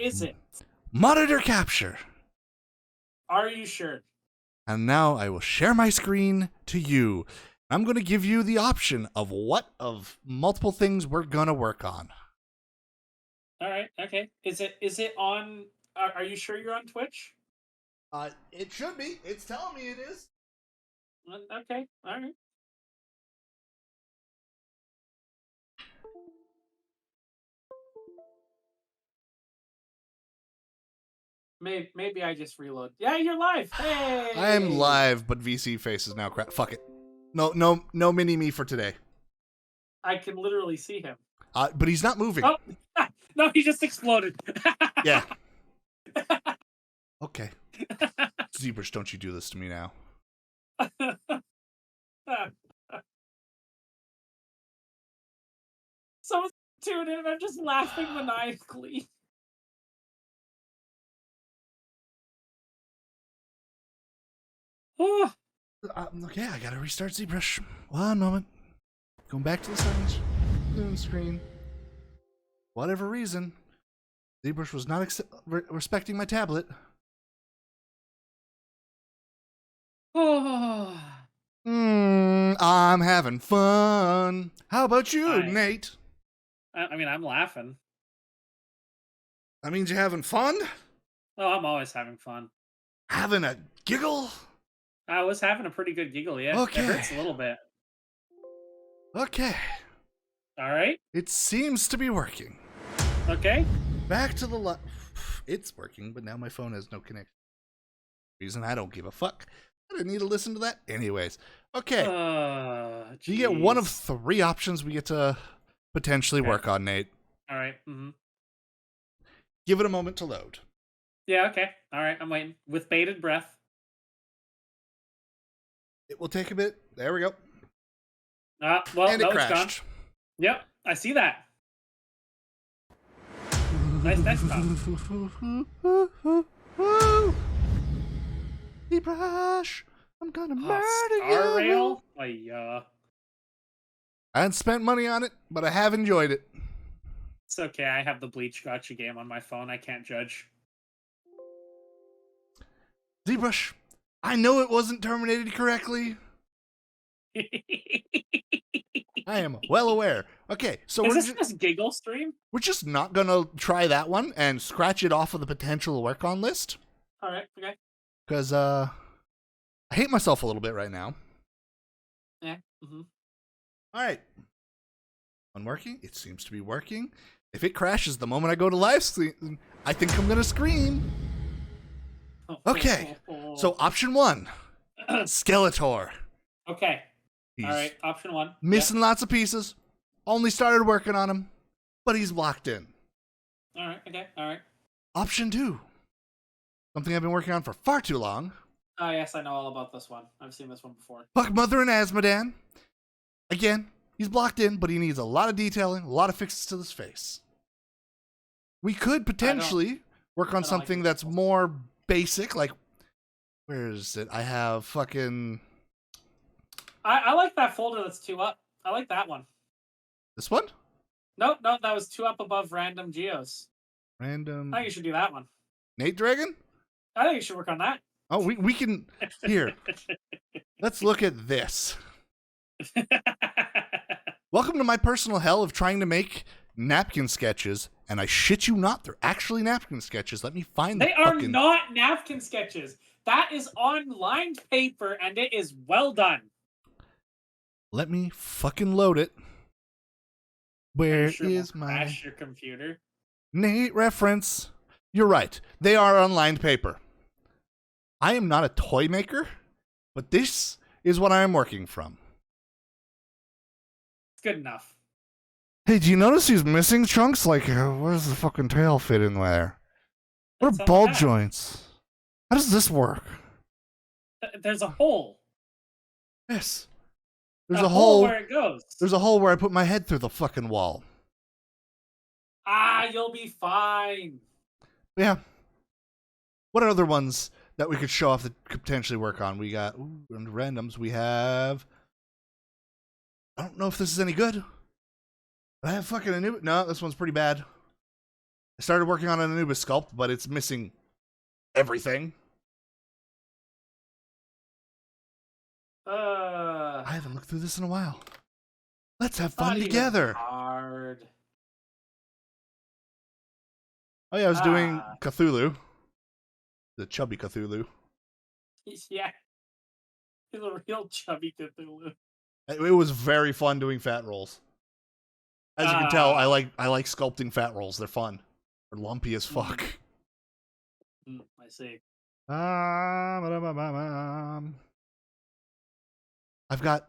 is it? Monitor capture. Are you sure? And now I will share my screen to you. I'm going to give you the option of what of multiple things we're going to work on. All right. Okay. Is it on? Are you sure you're on Twitch? It should be. It's telling me it is. Okay. All right. Maybe I just reload. Yeah, you're live. Hey. I am live, but VC face is now crap. Fuck it. No mini me for today. I can literally see him. But he's not moving. Oh, no, he just exploded. Yeah. Okay. ZBrush, don't you do this to me now. Someone's tuning in and I'm just laughing maniacally. Okay, I gotta restart ZBrush. 1 moment. Going back to the screen. Whatever reason, ZBrush was not respecting my tablet. I'm having fun. How about you, Nate? I mean, I'm laughing. That means you're having fun? Oh, I'm always having fun. Having a giggle? I was having a pretty good giggle, yeah. Okay. It hurts a little bit. Okay. All right. It seems to be working. Okay. Back to the left. It's working, but now my phone has no connection. Reason I don't give a fuck. I didn't need to listen to that anyways. Okay. You get one of 3 options we get to potentially work on, Nate. All right. Mm-hmm. Give it a moment to load. Yeah, okay. All right, I'm waiting. With bated breath. It will take a bit. There we go. Well, and it no, crashed. It's gone. Yep, I see that. Nice desktop. ZBrush, I'm gonna murder Star you. Rail? Oh, yeah. I haven't spent money on it, but I have enjoyed it. It's okay. I have the Bleach Gotcha game on my phone. I can't judge. ZBrush, I know it wasn't terminated correctly. I am well aware. Okay, so is this just giggle stream? We're just not gonna try that one and scratch it off of the potential work on list. All right, okay. Because I hate myself a little bit right now. Yeah. Mm-hmm. All right. One working. It seems to be working. If it crashes the moment I go to live stream, I think I'm gonna scream. Okay. So option 1, Skeletor. Okay. He's all right. Option 1. Missing lots of pieces. Only started working on him, but he's locked in. All right. Okay. All right. Option 2. Something I've been working on for far too long. Oh, yes, I know all about this one. I've seen this one before. Fuck Mother and Asmodan. Again, he's blocked in, but he needs a lot of detailing, a lot of fixes to his face. We could potentially work on something that's more basic, like, where is it? I have fucking... I like that folder that's 2 up. I like that one. This one? No, that was 2 up above random geos. Random... I think you should do that one. Nate Dragon? I think you should work on that. Oh, we can... Here. Let's look at this. Welcome to my personal hell of trying to make napkin sketches, and I shit you not, they're actually napkin sketches. Let me find They are not napkin sketches. That is on lined paper, and it is well done. Let me fucking load it. Where is my... Crash your computer. Nate reference. You're right. They are on lined paper. I am not a toy maker, but this is what I am working from. It's good enough. Hey, do you notice these missing chunks? Like, where does the fucking tail fit in there? What are ball joints? How does this work? There's a hole. Yes. There's a hole where it goes. There's a hole where I put my head through the fucking wall. You'll be fine. Yeah. What are other ones that we could show off that could potentially work on? We got under randoms. We have... I don't know if this is any good. I have fucking a new... No, this one's pretty bad. I started working on an Anubis sculpt, but it's missing everything. I haven't looked through this in a while. Let's have fun together. Hard. Oh yeah, I was doing Cthulhu. The chubby Cthulhu. Yeah. He's a real chubby Cthulhu. It was very fun doing fat rolls. As you can tell, I like sculpting fat rolls. They're fun. They're lumpy as fuck. I see. I've got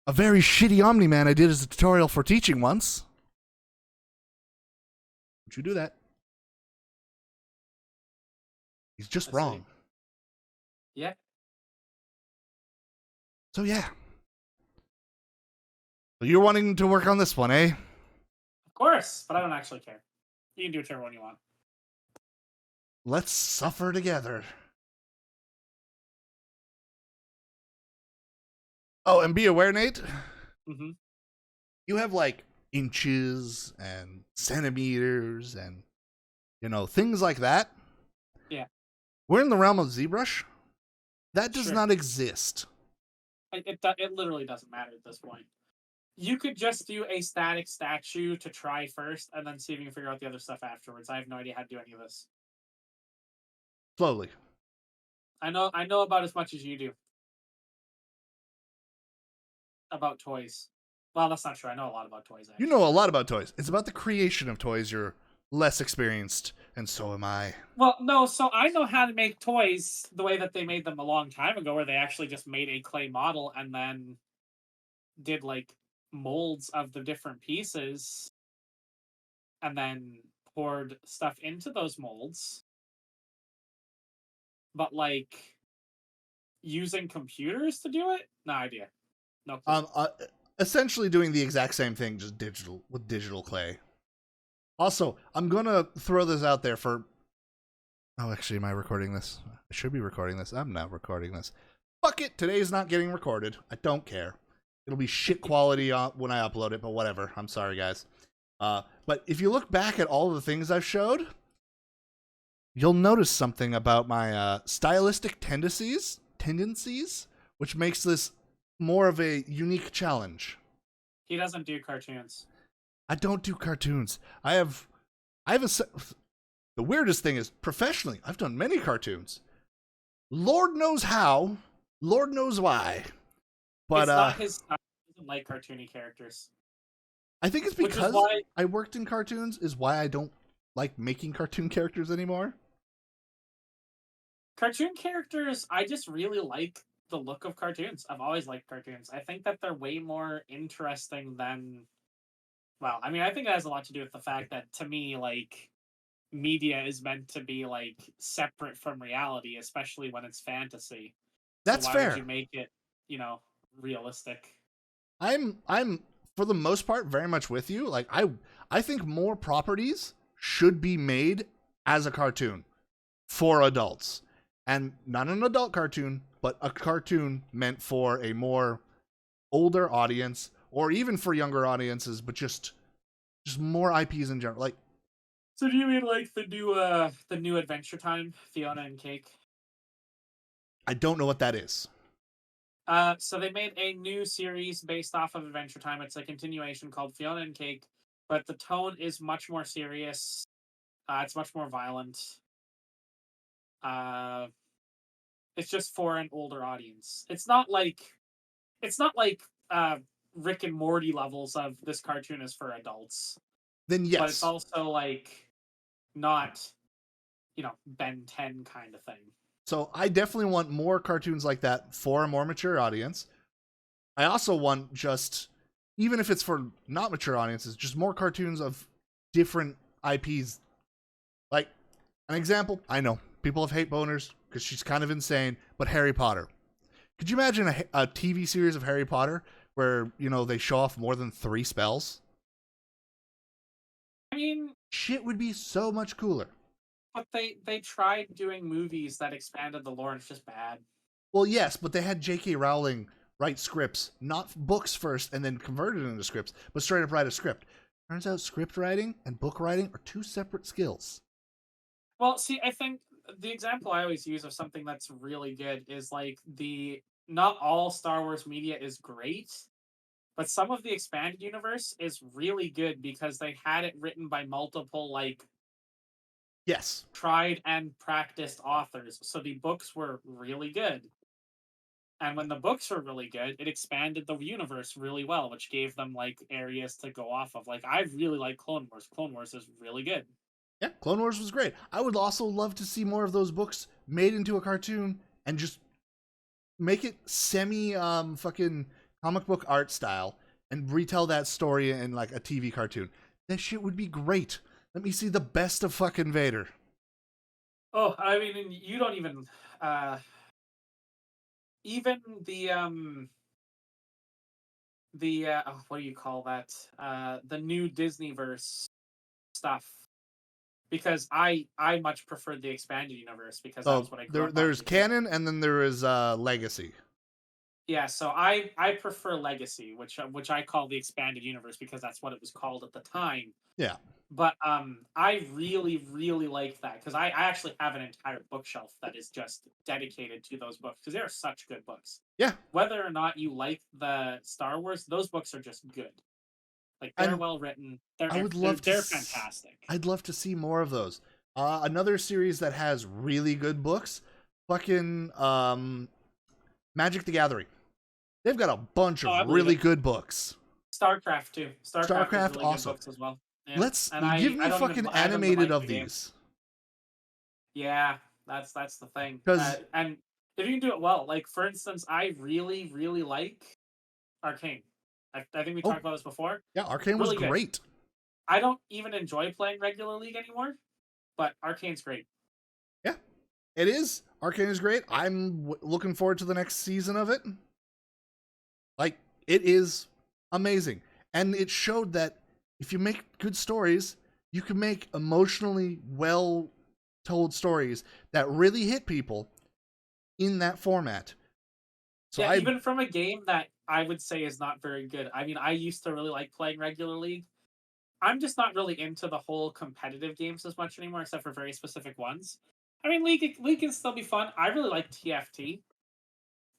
a very shitty Omni-Man I did as a tutorial for teaching once. Don't you do that. He's just wrong. Yeah. So yeah. So you're wanting to work on this one, eh? Of course, but I don't actually care. You can do whichever one you want. Let's suffer together. Oh, and be aware, Nate. Mm-hmm. You have like inches and centimeters and, you know, things like that. Yeah. We're in the realm of ZBrush. That does not exist. It literally doesn't matter at this point. You could just do a static statue to try first, and then see if you can figure out the other stuff afterwards. I have no idea how to do any of this. Slowly. I know about as much as you do. About toys. Well, that's not true. I know a lot about toys, actually. You know a lot about toys. It's about the creation of toys. You're less experienced, and so am I. Well, no, so I know how to make toys the way that they made them a long time ago, where they actually just made a clay model and then did, like, molds of the different pieces and then poured stuff into those molds. But, like, using computers to do it? No idea. No clue. Essentially doing the exact same thing, just digital clay. Also, I'm gonna throw this out there for... Oh, actually, am I recording this? I should be recording this. I'm not recording this. Fuck it, today's not getting recorded. I don't care. It'll be shit quality when I upload it, but whatever. I'm sorry, guys. But if you look back at all the things I've showed, you'll notice something about my stylistic tendencies, which makes this more of a unique challenge. He doesn't do cartoons. I don't do cartoons. The weirdest thing is, professionally, I've done many cartoons. Lord knows how, Lord knows why. But it's not his style. He doesn't like cartoony characters. I think it's because I worked in cartoons is why I don't like making cartoon characters anymore. Cartoon characters, I just really like the look of cartoons. I've always liked cartoons. I think that they're way more interesting than... Well, I mean, I think it has a lot to do with the fact that, to me, like, media is meant to be, like, separate from reality, especially when it's fantasy. That's fair. Why would you make it, you know, realistic? I'm for the most part very much with you. Like, I think more properties should be made as a cartoon for adults. And not an adult cartoon, but a cartoon meant for a more older audience, or even for younger audiences, but just more IPs in general. Like, so do you mean like the new Adventure Time, Fiona and Cake? I don't know what that is. So they made a new series based off of Adventure Time. It's a continuation called Fiona and Cake, but the tone is much more serious. It's much more violent. It's just for an older audience. It's not like Rick and Morty levels of this cartoon is for adults. Then yes. But it's also like not, you know, Ben 10 kind of thing. So I definitely want more cartoons like that for a more mature audience. I also want just, even if it's for not mature audiences, just more cartoons of different IPs. Like, an example, I know, people have hate boners because she's kind of insane, but Harry Potter. Could you imagine a TV series of Harry Potter where, you know, they show off more than 3 spells? I mean... Shit would be so much cooler. But they tried doing movies that expanded the lore, and it's just bad. Well, yes, but they had J.K. Rowling write scripts, not books first, and then convert it into scripts, but straight up write a script. Turns out script writing and book writing are two separate skills. Well, see, I think the example I always use of something that's really good is like not all Star Wars media is great, but some of the expanded universe is really good because they had it written by multiple like Yes. tried and practiced authors. So the books were really good. And when the books were really good, it expanded the universe really well, which gave them like areas to go off of. Like I really like Clone Wars. Clone Wars is really good. Yeah, Clone Wars was great. I would also love to see more of those books made into a cartoon and just make it semi fucking comic book art style and retell that story in like a TV cartoon. That shit would be great. Let me see the best of fucking Vader. Oh, I mean, you don't even what do you call that? The new Disneyverse stuff. Because I much preferred the expanded universe because that was what I grew up on. There's canon and then there is legacy. Yeah, so I prefer Legacy, which I call the expanded universe because that's what it was called at the time. Yeah. But I really, really like that because I actually have an entire bookshelf that is just dedicated to those books because they're such good books. Yeah. Whether or not you like the Star Wars, those books are just good. Like they're well written. They're fantastic. I'd love to see more of those. Another series that has really good books, fucking Magic the Gathering. They've got a bunch of really good books. StarCraft too. StarCraft really awesome. Good books as well. Yeah. Give me fucking animated of these. Yeah, that's the thing. And if you can do it well, like for instance, I really, really like Arcane. I think we talked about this before. Yeah, Arcane was great. I don't even enjoy playing regular League anymore, but Arcane's great. Yeah, it is. Arcane is great. I'm looking forward to the next season of it. Like, it is amazing. And it showed that if you make good stories, you can make emotionally well-told stories that really hit people in that format. So yeah, even from a game that I would say is not very good. I mean, I used to really like playing regular League. I'm just not really into the whole competitive games as much anymore, except for very specific ones. I mean, League can still be fun. I really like TFT.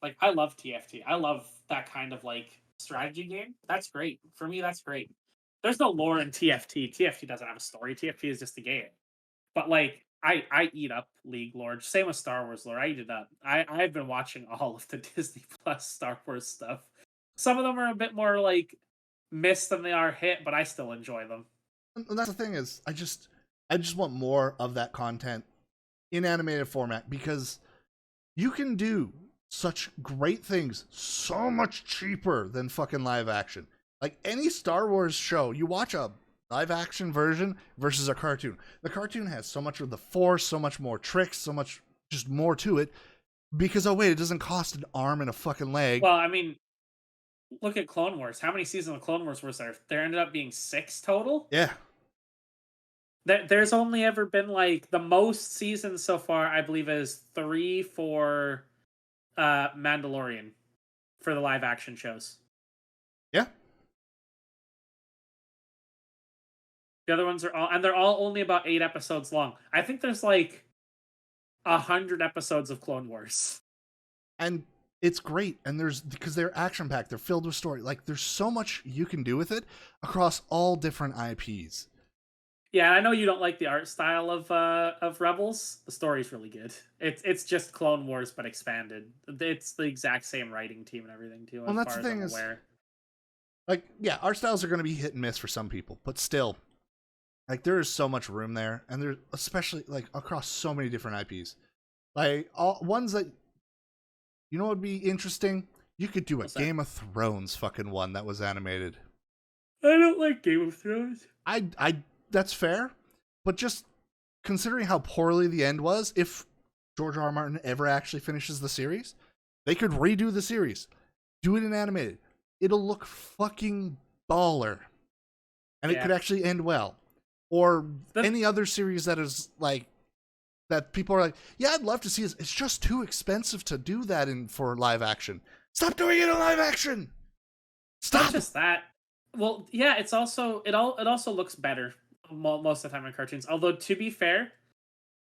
Like, I love TFT. I love that kind of, like, strategy game. That's great. For me, that's great. There's no lore in TFT. TFT doesn't have a story. TFT is just a game. But, like, I eat up League lore. Same with Star Wars lore. I eat it up. I've been watching all of the Disney Plus Star Wars stuff. Some of them are a bit more, like, missed than they are hit, but I still enjoy them. And that's the thing is, I just want more of that content in animated format because you can do such great things so much cheaper than fucking live action. Like any Star Wars show, you watch a live action version versus a cartoon. The cartoon has so much of the Force, so much more tricks, so much just more to it because, oh wait, it doesn't cost an arm and a fucking leg. Well, I mean, look at Clone Wars. How many seasons of Clone Wars was there? There ended up being 6 total? Yeah. There's only ever been, like, the most seasons so far, I believe, is 3 for Mandalorian for the live action shows. Yeah. The other ones are they're all only about 8 episodes long. I think there's, like, 100 episodes of Clone Wars. And it's great, and because they're action-packed, they're filled with story. Like, there's so much you can do with it across all different IPs. Yeah, I know you don't like the art style of Rebels. The story's really good. It's just Clone Wars but expanded. It's the exact same writing team and everything too. Well, that's the thing is, like, yeah, art styles are going to be hit and miss for some people, but still, like, there is so much room there, and there's especially like across so many different IPs, like all ones that. You know what would be interesting? You could do a Game of Thrones fucking one that was animated. I don't like Game of Thrones. That's fair. But just considering how poorly the end was, if George R. R. Martin ever actually finishes the series, they could redo the series. Do it in animated. It'll look fucking baller. And it could actually end well. Or any other series that is like, that people are like, yeah, I'd love to see this. It's just too expensive to do that for live action. Stop doing it in live action. Stop. Not just that. Well, yeah, it's also it also looks better most of the time in cartoons. Although to be fair,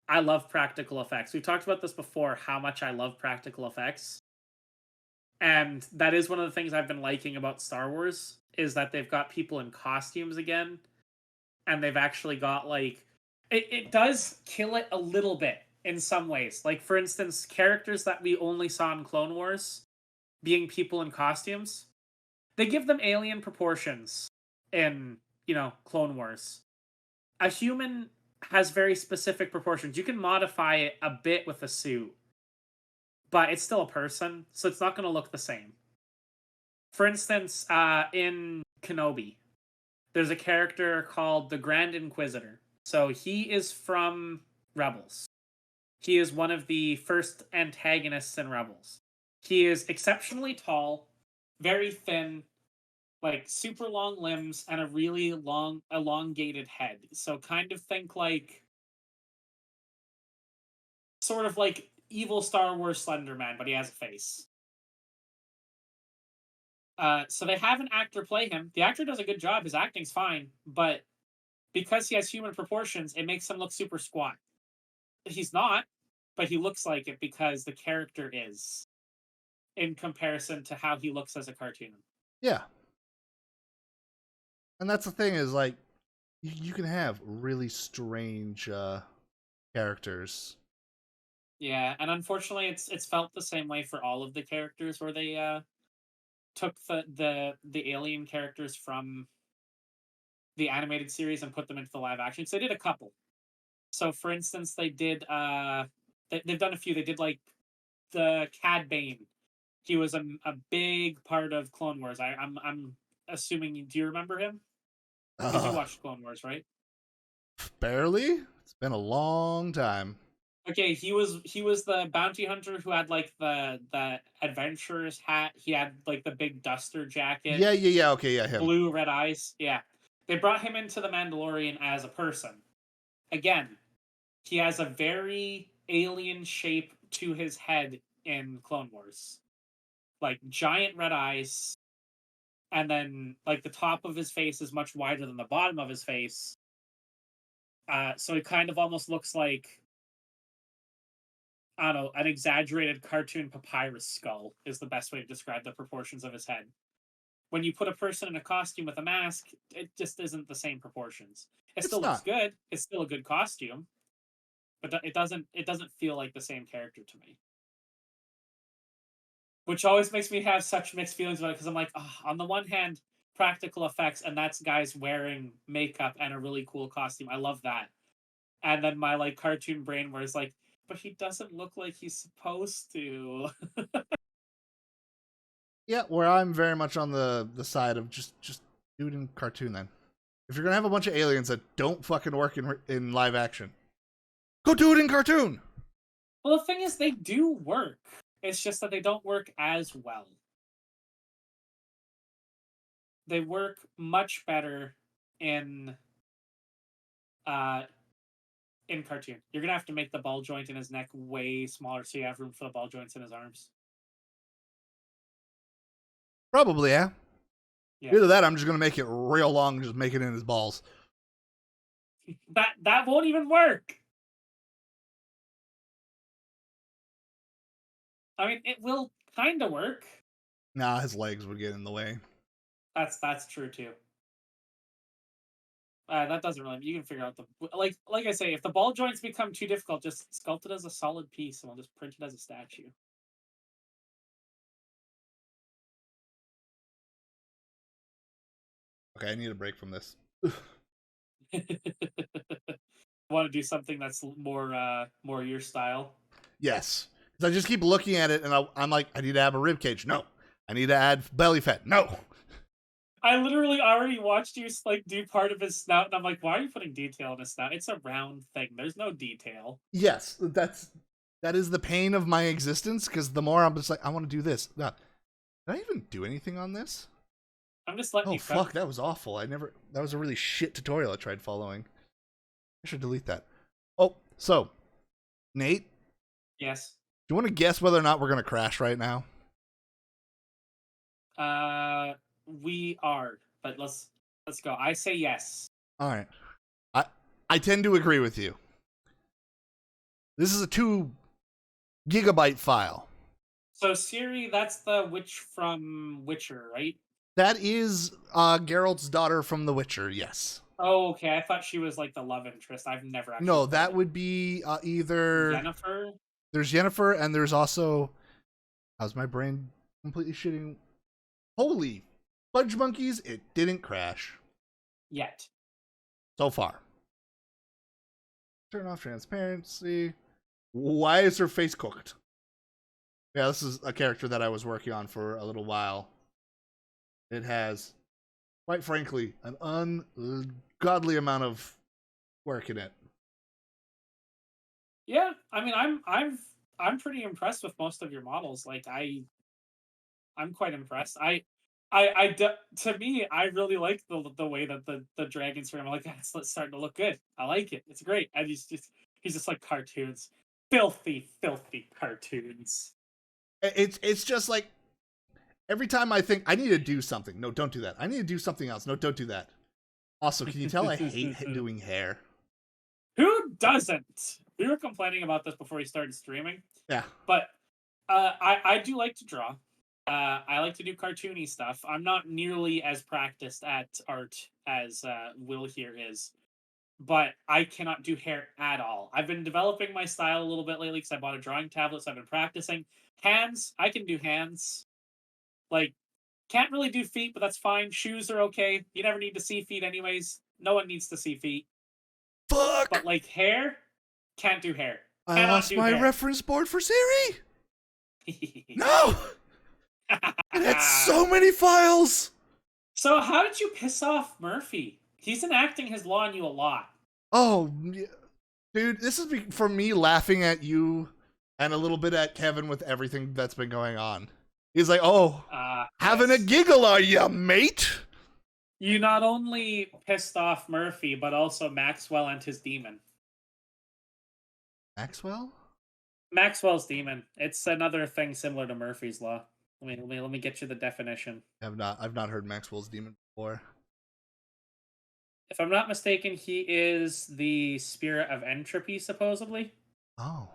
I love practical effects. We've talked about this before, how much I love practical effects. And that is one of the things I've been liking about Star Wars is that they've got people in costumes again, and they've actually got like it does kill it a little bit in some ways. Like for instance, characters that we only saw in Clone Wars being people in costumes, they give them alien proportions in, Clone Wars. A human has very specific proportions. You can modify it a bit with a suit, but it's still a person, so it's not going to look the same. For instance, in Kenobi, there's a character called the Grand Inquisitor. So he is from Rebels. He is one of the first antagonists in Rebels. He is exceptionally tall, very thin, like super long limbs, and a really long, elongated head. So kind of think like, sort of like evil Star Wars Slender Man, but he has a face. So they have an actor play him. The actor does a good job. His acting's fine, but because he has human proportions, it makes him look super squat. He's not, but he looks like it because the character is, in comparison to how he looks as a cartoon. Yeah. And that's the thing is like you can have really strange characters. Yeah, and unfortunately, it's felt the same way for all of the characters where they took the alien characters from the animated series and put them into the live action. So they did a couple. So for instance, they did they've done a few. They did like the Cad Bane. He was a big part of Clone Wars. I'm assuming. Do you remember him? Because you watched Clone Wars, right? Barely. It's been a long time. Okay, he was the bounty hunter who had like the adventurer's hat. He had like the big duster jacket. Yeah. Okay, yeah, him. Blue red eyes. Yeah, they brought him into the Mandalorian as a person. Again, he has a very alien shape to his head in Clone Wars, like giant red eyes, and then like the top of his face is much wider than the bottom of his face. So it kind of almost looks like, I don't know, an exaggerated cartoon papyrus skull is the best way to describe the proportions of his head. When you put a person in a costume with a mask, it just isn't the same proportions. It still looks good. It's still a good costume, but it doesn't feel like the same character to me. Which always makes me have such mixed feelings about it because I'm like, oh, on the one hand, practical effects, and that's guys wearing makeup and a really cool costume. I love that. And then my like cartoon brain where it's like, but he doesn't look like he's supposed to. Yeah, where I'm very much on the side of just do it in cartoon then. If you're gonna have a bunch of aliens that don't fucking work in live action, go do it in cartoon. Well, the thing is, they do work. It's just that they don't work as well. They work much better in in cartoon. You're gonna have to make the ball joint in his neck way smaller so you have room for the ball joints in his arms. Probably, yeah. Yeah. Either that, I'm just gonna make it real long, and just make it in his balls. That won't even work. I mean, it will kind of work. Nah, his legs would get in the way. That's true too. That doesn't really. You can figure out the like I say, if the ball joints become too difficult, just sculpt it as a solid piece, and we'll just print it as a statue. Okay, I need a break from this. Want to do something that's more your style? Yes, because I just keep looking at it, and I'm like, I need to add a rib cage. No, I need to add belly fat. No. I literally already watched you like do part of his snout, and I'm like, why are you putting detail in his snout? It's a round thing. There's no detail. Yes, that is the pain of my existence. Because the more I'm just like, I want to do this. God, did I even do anything on this? I'm just letting you cook. Fuck, that was awful. That was a really shit tutorial I tried following. I should delete that. Oh, so, Nate? Yes. Do you want to guess whether or not we're going to crash right now? We are. but let's go. I say yes. All right. I tend to agree with you. This is a 2 gigabyte file. So Ciri, that's the witch from Witcher, right? That is Geralt's daughter from The Witcher, yes. Oh, okay. I thought she was like the love interest. I've never actually. No, that would be either Yennefer. There's Yennefer, and there's also. How's my brain completely shitting? Holy fudge monkeys! It didn't crash Yet. so far. Turn off transparency. Why is her face cooked? Yeah, this is a character that I was working on for a little while. It has, quite frankly, an ungodly amount of work in it. Yeah, I mean, I'm pretty impressed with most of your models. Like, I'm quite impressed. To me, I really like the way that the dragons from. I'm like, that's starting to look good. I like it. It's great. And he's just like cartoons, filthy cartoons. It's just like every time I think I need to do something. No, don't do that. I need to do something else. No, don't do that. Also, can you tell I hate doing hair? Who doesn't? We were complaining about this before we started streaming. Yeah. But I do like to draw. I like to do cartoony stuff. I'm not nearly as practiced at art as Will here is, but I cannot do hair at all. I've been developing my style a little bit lately because I bought a drawing tablet, so I've been practicing. Hands, I can do hands. Like, can't really do feet, but that's fine. Shoes are okay. You never need to see feet anyways. No one needs to see feet. Fuck! But like hair, can't do hair. I lost my reference board for Ciri! No! It had so many files! So how did you piss off Murphy? He's enacting his law on you a lot. Oh, dude, this is for me laughing at you and a little bit at Kevin with everything that's been going on. He's like, oh, having a giggle, are ya, mate? You not only pissed off Murphy, but also Maxwell and his demon. Maxwell? Maxwell's demon. It's another thing similar to Murphy's law. Let me get you the definition. I've not heard Maxwell's demon before. If I'm not mistaken, he is the spirit of entropy, supposedly. Oh.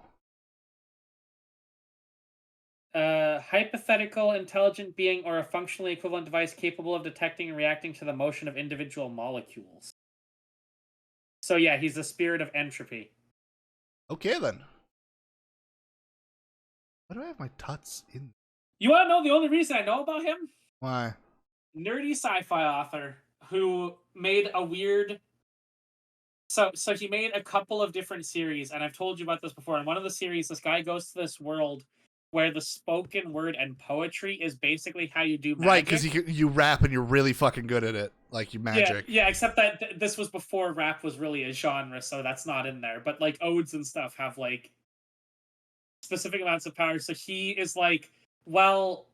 Hypothetical intelligent being or a functionally equivalent device capable of detecting and reacting to the motion of individual molecules. So yeah, he's the spirit of entropy. Okay then. Why do I have my tuts in? You want to know the only reason I know about him? Why? Nerdy sci-fi author who made a weird. So he made a couple of different series, and I've told you about this before. In one of the series, this guy goes to this world where the spoken word and poetry is basically how you do magic. Right, because you rap and you're really fucking good at it, like you magic. Yeah, except that this was before rap was really a genre, so that's not in there. But like odes and stuff have like specific amounts of power. So he is like, well,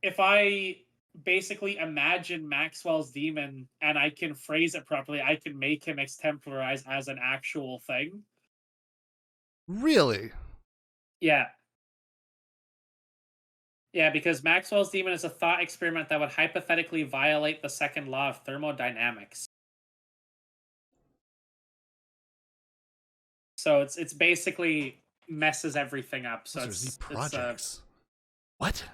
if I basically imagine Maxwell's demon and I can phrase it properly, I can make him extemporize as an actual thing. Really? Yeah. Yeah, because Maxwell's demon is a thought experiment that would hypothetically violate the second law of thermodynamics. So it's basically messes everything up. So it's projects. What?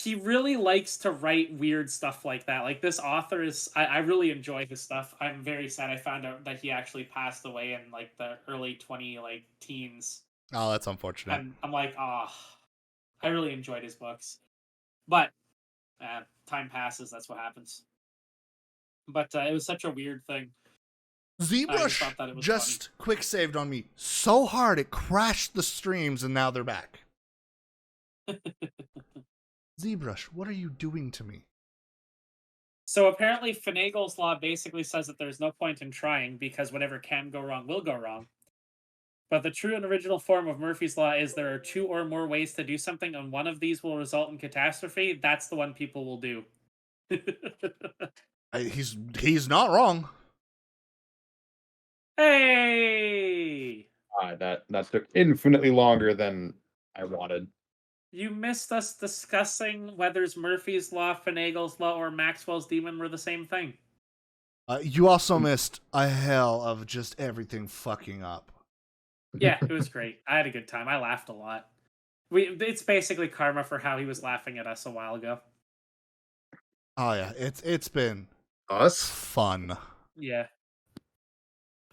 He really likes to write weird stuff like that. Like this author is, I really enjoy his stuff. I'm very sad I found out that he actually passed away in like the early teens. Oh, that's unfortunate. And I'm like, I really enjoyed his books, but time passes. That's what happens. But it was such a weird thing. ZBrush just quick saved on me so hard it crashed the streams, and now they're back. ZBrush, what are you doing to me? So apparently Finagle's law basically says that there's no point in trying because whatever can go wrong will go wrong. But the true and original form of Murphy's law is there are 2 or more ways to do something, and one of these will result in catastrophe. That's the one people will do. He's not wrong. Hey! That took infinitely longer than I wanted. You missed us discussing whether Murphy's Law, Finagle's Law, or Maxwell's Demon were the same thing. You also missed a hell of just everything fucking up. Yeah, it was great. I had a good time. I laughed a lot. It's basically karma for how he was laughing at us a while ago. Oh yeah, it's been Us? fun. Yeah.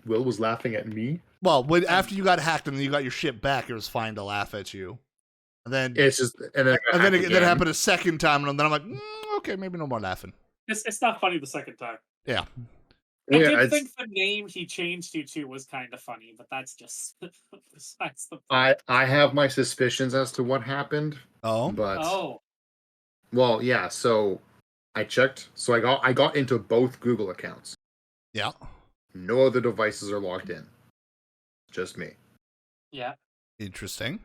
Will was laughing at me. Well, after you got hacked and then you got your shit back, it was fine to laugh at you. And then It's just and then it happened a second time, and then I'm like, okay, maybe no more laughing. It's not funny the second time. Yeah. I did think the name he changed you to was kind of funny, but that's just besides the point. I have my suspicions as to what happened. Oh. But well, yeah. So I checked. So I got into both Google accounts. Yeah. No other devices are logged in. Just me. Yeah. Interesting.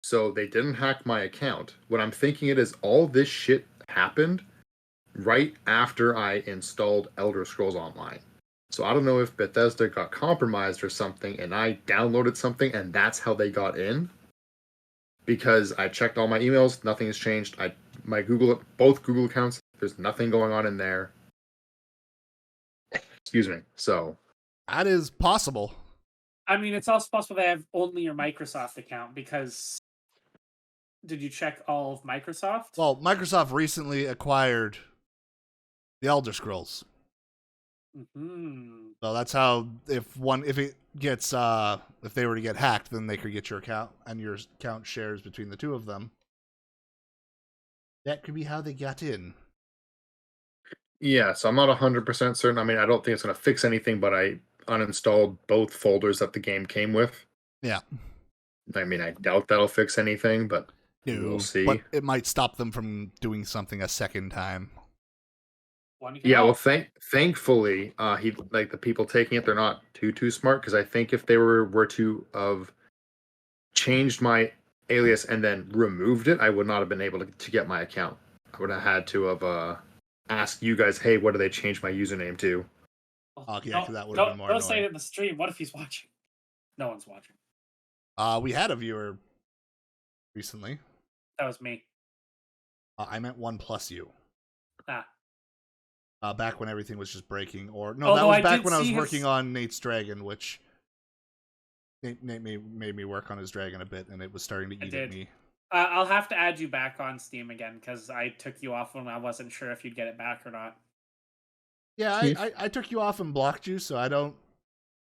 So they didn't hack my account. What I'm thinking it is all this shit happened right after I installed Elder Scrolls Online. So I don't know if Bethesda got compromised or something and I downloaded something and that's how they got in. Because I checked all my emails, nothing has changed. Both Google accounts, there's nothing going on in there. Excuse me. So that is possible. I mean, it's also possible they have only your Microsoft account because did you check all of Microsoft? Well, Microsoft recently acquired the Elder Scrolls. Mm-hmm. So that's how if they were to get hacked, then they could get your account and your account shares between the two of them. That could be how they got in. yeah, so I'm not 100% certain. I mean, I don't think it's going to fix anything, but I uninstalled both folders that the game came with. Yeah. I mean, I doubt that'll fix anything, but we'll see. But it might stop them from doing something a second time. Yeah, well, thankfully, the people taking it, they're not too smart, because I think if they were to have changed my alias and then removed it, I would not have been able to get my account. I would have had to have asked you guys, hey, what do they change my username to? Oh, yeah, because that would have been more annoying. Don't say it in the stream. What if he's watching? No one's watching. We had a viewer recently. That was me. I meant one plus you. Ah. Back when everything was just breaking, or no, Although that was back when I was working on Nate's dragon, which Nate made me work on his dragon a bit, and it was starting to eat at me. I'll have to add you back on Steam again because I took you off when I wasn't sure if you'd get it back or not. Yeah, I took you off and blocked you, so I don't.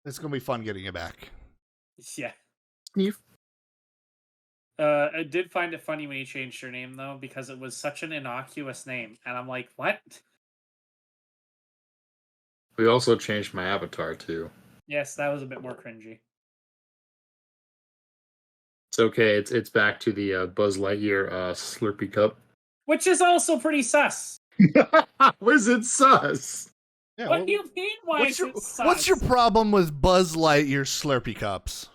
It's gonna be fun getting it back. Yeah. Sneef. I did find it funny when you changed your name though, because it was such an innocuous name, and I'm like, what? We also changed my avatar too. Yes, that was a bit more cringy. It's okay. It's back to the Buzz Lightyear Slurpee cup, which is also pretty sus. Where's it sus? Yeah, what do you mean? What's your problem with Buzz Lightyear Slurpee cups?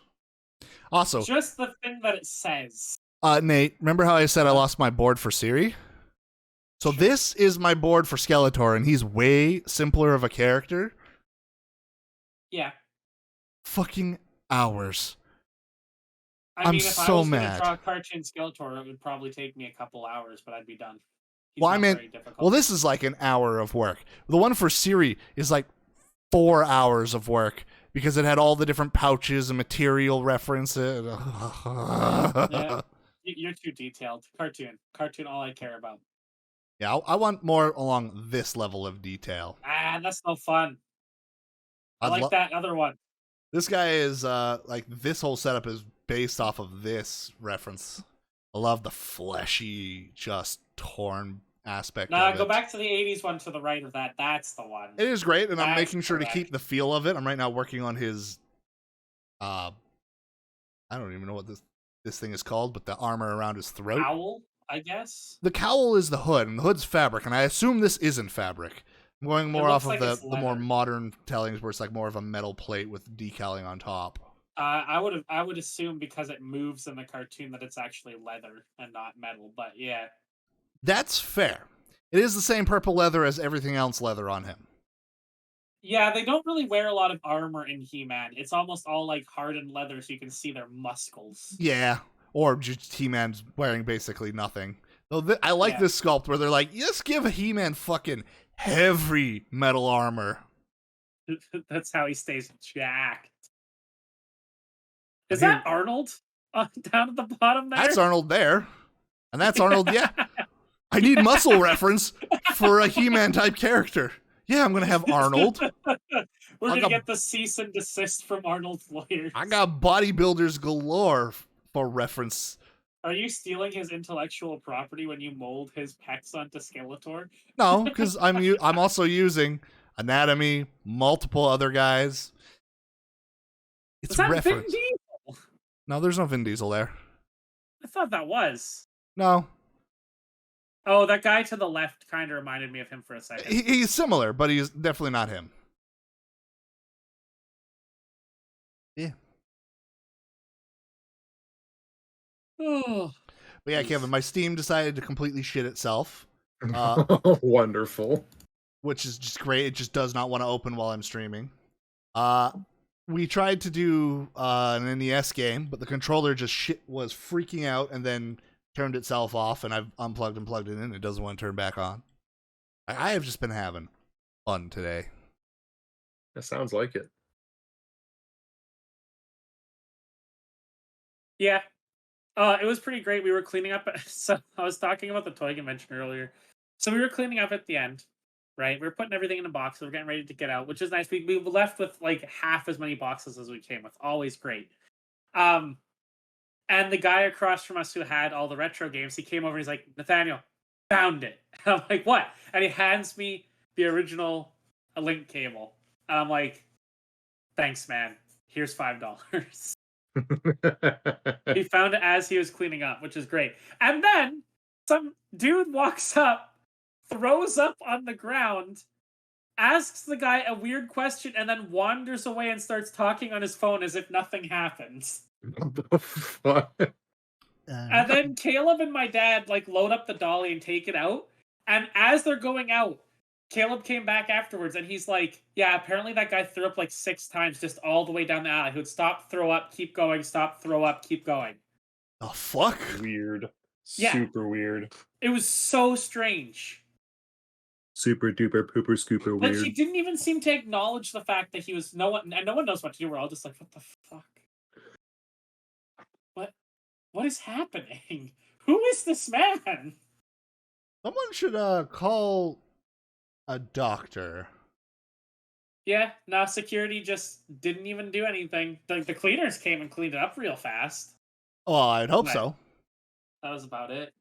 Also, just the thing that it says. Nate, remember how I said I lost my board for Siri? So this is my board for Skeletor, and he's way simpler of a character. Yeah. Fucking hours. I mean, if I was mad. Gonna draw a cartoon Skeletor, it would probably take me a couple hours, but I'd be done. Well, this is like an hour of work. The one for Siri is like 4 hours of work because it had all the different pouches and material references. Yeah, you're too detailed. Cartoon, all I care about. Yeah, I want more along this level of detail. That's no fun. I like that other one. This guy is like this whole setup is based off of this reference. I love the fleshy, just torn aspect of it. Go back to the 80s one to the right of that. That's the one. It is great, and I'm making sure to keep the feel of it. I'm right now working on his I don't even know what this thing is called, but the armor around his throat. Cowl, I guess. The cowl is the hood, and the hood's fabric, and I assume this isn't fabric. I'm going more off of the more modern tellings where it's like more of a metal plate with decaling on top. I would assume because it moves in the cartoon that it's actually leather and not metal, but yeah. That's fair. It is the same purple leather as everything else leather on him. Yeah, they don't really wear a lot of armor in He-Man. It's almost all like hardened leather so you can see their muscles. Yeah. Or just He-Man's wearing basically nothing. Though I like this sculpt where they're like, just give a He-Man fucking heavy metal armor. That's how he stays jacked. Is that Arnold down at the bottom there? That's Arnold there. And that's Arnold, yeah. I need muscle reference for a He-Man type character. Yeah, I'm going to have Arnold. We're going to get the cease and desist from Arnold's lawyers. I got bodybuilders galore for reference. Are you stealing his intellectual property when you mold his pecs onto Skeletor? No, because I'm also using Anatomy, multiple other guys. It's reference. Vin Diesel? No, there's no Vin Diesel there. I thought that was. No. Oh, that guy to the left kind of reminded me of him for a second. He's similar, but he's definitely not him. Yeah. Oh. But yeah, Kevin, my Steam decided to completely shit itself. Wonderful. Which is just great. It just does not want to open while I'm streaming. We tried to do an NES game, but the controller just was freaking out and then turned itself off, and I've unplugged and plugged it in. It doesn't want to turn back on. I have just been having fun today. That sounds like it. Yeah. It was pretty great. We were cleaning up. So I was talking about the toy convention earlier. So we were cleaning up at the end, right? We were putting everything in a box. So we're getting ready to get out, which is nice. We left with like half as many boxes as we came with. Always great. And the guy across from us who had all the retro games, he came over and he's like, Nathaniel, found it. And I'm like, what? And he hands me the original link cable. And I'm like, thanks, man. Here's $5. He found it as he was cleaning up, which is great. And then some dude walks up, throws up on the ground, asks the guy a weird question, and then wanders away and starts talking on his phone as if nothing happens. What the fuck? And then Caleb and my dad like load up the dolly and take it out. And as they're going out, Caleb came back afterwards and he's like, yeah, apparently that guy threw up like 6 times just all the way down the alley. He would stop, throw up, keep going, stop, throw up, keep going. Oh, fuck? Weird. Yeah. Super weird. It was so strange. Super duper pooper scooper weird. Like, he didn't even seem to acknowledge the fact that he was no one knows what to do. We're all just like, what the fuck? What is happening? Who is this man? Someone should call a doctor. Yeah, no, security just didn't even do anything. The cleaners came and cleaned it up real fast. Oh, I'd hope so. That was about it.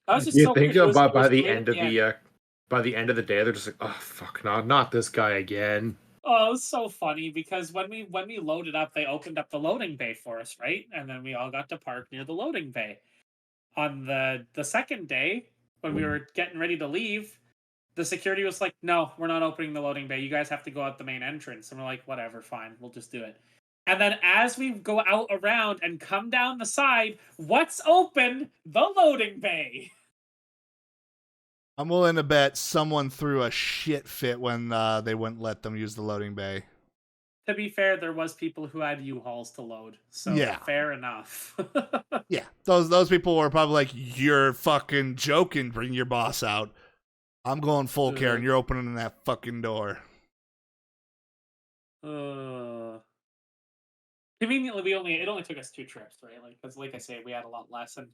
That was just you so think weird. about by the end of the day, they're just like, oh fuck, not this guy again. Oh, it was so funny because when we loaded up, they opened up the loading bay for us, right? And then we all got to park near the loading bay. On the second day, when we were getting ready to leave, the security was like, no, we're not opening the loading bay. You guys have to go out the main entrance. And we're like, whatever, fine, we'll just do it. And then as we go out around and come down the side, what's open? The loading bay. I'm willing to bet someone threw a shit fit when they wouldn't let them use the loading bay. To be fair, there was people who had U-Hauls to load, so yeah, fair enough. Yeah, those people were probably like, "You're fucking joking. Bring your boss out. I'm going full care, and you're opening that fucking door." Conveniently, it only took us 2 trips, right? Like, because like I say, we had a lot less, and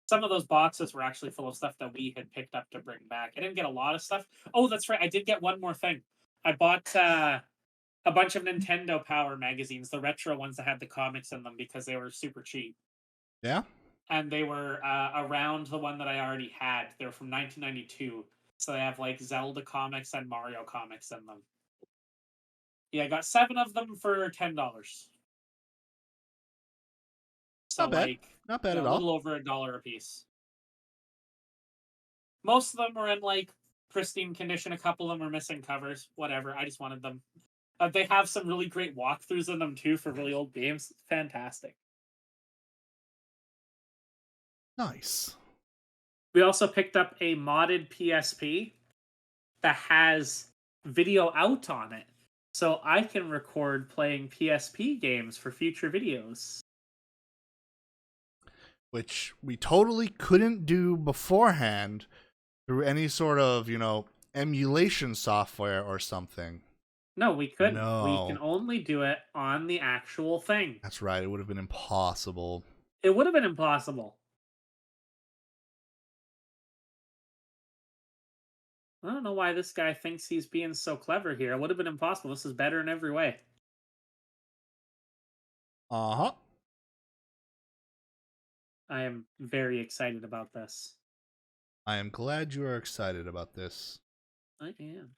some of those boxes were actually full of stuff that we had picked up to bring back. I didn't get a lot of stuff. Oh, that's right. I did get one more thing. I bought a bunch of Nintendo Power magazines, the retro ones that had the comics in them, because they were super cheap. Yeah? And they were around the one that I already had. They were from 1992. So they have like Zelda comics and Mario comics in them. Yeah, I got 7 of them for $10. So not bad. Like, not bad at all. A little over $1 a piece. Most of them were in like pristine condition. A couple of them were missing covers. Whatever. I just wanted them. They have some really great walkthroughs in them too for really old games. Fantastic. Nice. We also picked up a modded PSP that has video out on it. So I can record playing PSP games for future videos. which we totally couldn't do beforehand through any sort of, emulation software or something. No, we couldn't. No. We can only do it on the actual thing. That's right. It would have been impossible. It would have been impossible. I don't know why this guy thinks he's being so clever here. It would have been impossible. This is better in every way. Uh-huh. I am very excited about this. I am glad you are excited about this. I am.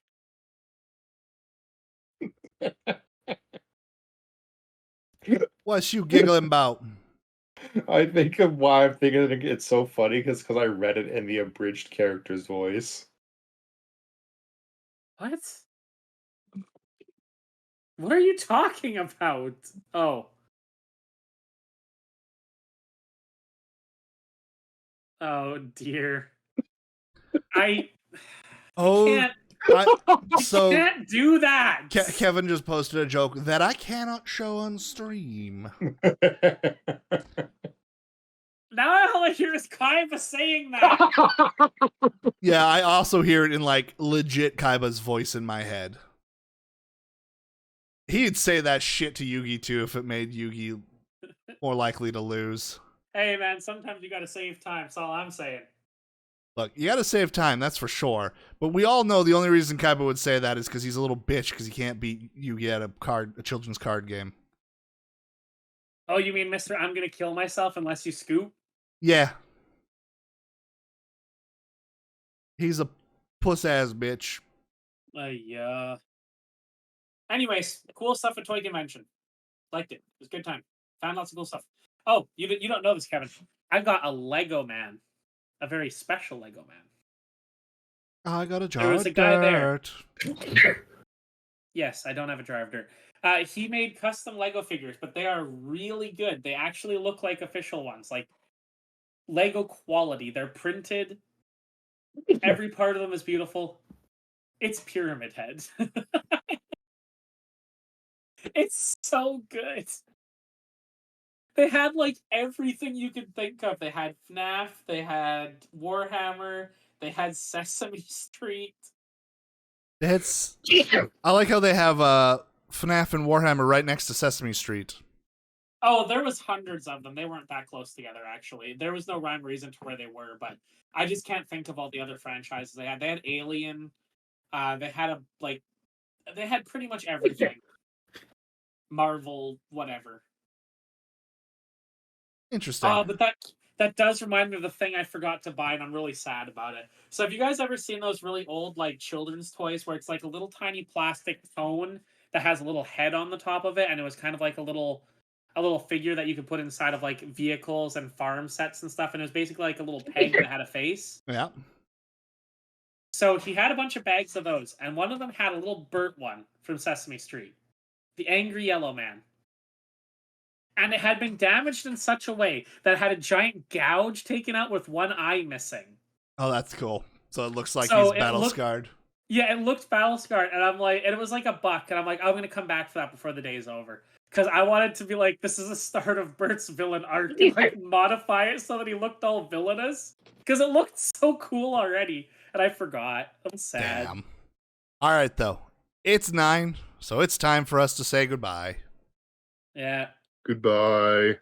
What's you giggling about? I think of why I'm thinking it's so funny because I read it in the abridged character's voice. What? What are you talking about? Oh. Oh dear. I can't. So can't do that. Kevin just posted a joke that I cannot show on stream. Now all I hear is Kaiba saying that. Yeah, I also hear it in like legit Kaiba's voice in my head. He'd say that shit to Yugi too if it made Yugi more likely to lose. Hey man, sometimes you gotta save time. That's all I'm saying. Look, you gotta save time, that's for sure. But we all know the only reason Kaiba would say that is because he's a little bitch because he can't beat Yugi at a children's card game. Oh, you mean Mr. I'm gonna kill myself unless you scoop? Yeah. He's a puss-ass bitch. Yeah. Anyways, cool stuff at Toy Convention. Liked it. It was a good time. Found lots of cool stuff. Oh, you don't know this, Kevin. I've got a Lego man. A very special Lego man. I got a jar There was a of guy dirt. there. Yes, I don't have a jar of dirt. He made custom Lego figures, but they are really good. They actually look like official ones. Like Lego quality. They're printed. Every part of them is beautiful. It's Pyramid Head. It's so good. They had like everything you could think of. They had FNAF, they had Warhammer, they had Sesame Street. I like how they have FNAF and Warhammer right next to Sesame Street. Oh, there was hundreds of them. They weren't that close together, actually. There was no rhyme or reason to where they were, but I just can't think of all the other franchises they had. They had Alien. They had they had pretty much everything. Marvel, whatever. Interesting. But that does remind me of the thing I forgot to buy, and I'm really sad about it. So have you guys ever seen those really old like children's toys where it's like a little tiny plastic phone that has a little head on the top of it, and it was kind of like a little figure that you could put inside of like vehicles and farm sets and stuff, and it was basically like a little peg that had a face? Yeah. So he had a bunch of bags of those, and one of them had a little Bert one from Sesame Street, the Angry Yellow Man. And it had been damaged in such a way that it had a giant gouge taken out with one eye missing. Oh, that's cool. So it looks like he's battle scarred. Yeah, it looked battle scarred, and I'm like, and it was like $1, and I'm like, I'm gonna come back for that before the day's over. Because I wanted to be like, this is the start of Bert's villain arc, and like modify it so that he looked all villainous. Because it looked so cool already, and I forgot. I'm sad. Damn. All right, though. It's 9, so it's time for us to say goodbye. Yeah. Goodbye.